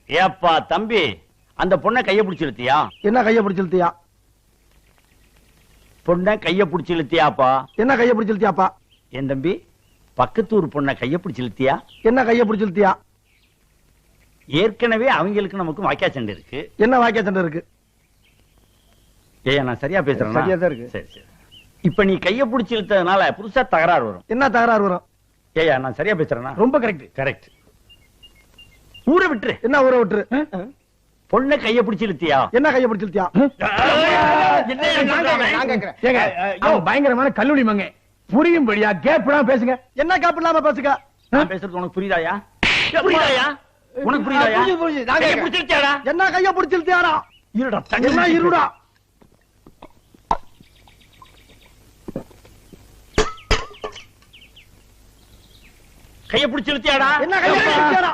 ஏப்பா தம்பி, அந்த பொண்ணை கைய பிடிச்சு இழுத்தியா? என்ன கைய பிடிச்சு இழுத்தியா? பொண்ணை கைய பிடிச்சு இழுத்தியாப்பா? என்ன கைய பிடிச்சு இழுத்தியாப்பா? என் தம்பி, பக்கத்தூர் பொண்ணை கைய பிடிச்சு இழுத்தியா? என்ன கைய பிடிச்சு இழுத்தியா? ஏற்கனவே அவங்களுக்கு நமக்கு வாக்கியா சண்டை இருக்கு. என்ன வாக்கியா சண்டை இருக்கு? ஏய், நான் சரியா பேசுறேன்? சரியா தான் இருக்கு. சரி சரி. இப்ப நீ கைய பிடிச்சு இழுத்ததுனால புதுசா தகராறு வரும். என்ன தகராறு வரும்? ஏயா, நான் சரியா பேசுறேனா? ரொம்ப கரெக்ட். கரெக்ட். ஊரை விட்டுரு. என்ன ஊரை விட்டுரு? பொண்ணை கைய பிடிச்சு இழுத்தியா? என்ன கைய பிடிச்சு இழுத்தியா? பயங்கரமான கல்லூரி மங்க புரியும்படியா கேப்லாம் பேசுங்க. என்ன கேப் இல்லாம பேசுங்க. நான் பேசுறது உனக்கு புரியுதாயா? புரியுதாயா? உனக்கு புரியுதாயா? கைய பிடிச்சு இழுத்தியாடா? என்ன கைய பிடிச்சு இழுத்தியாடா? இருடா, என்ன இருடா? கைய பிடிச்சு இழுத்தியாடா? என்ன கைய பிடிச்சு இழுத்தியாடா?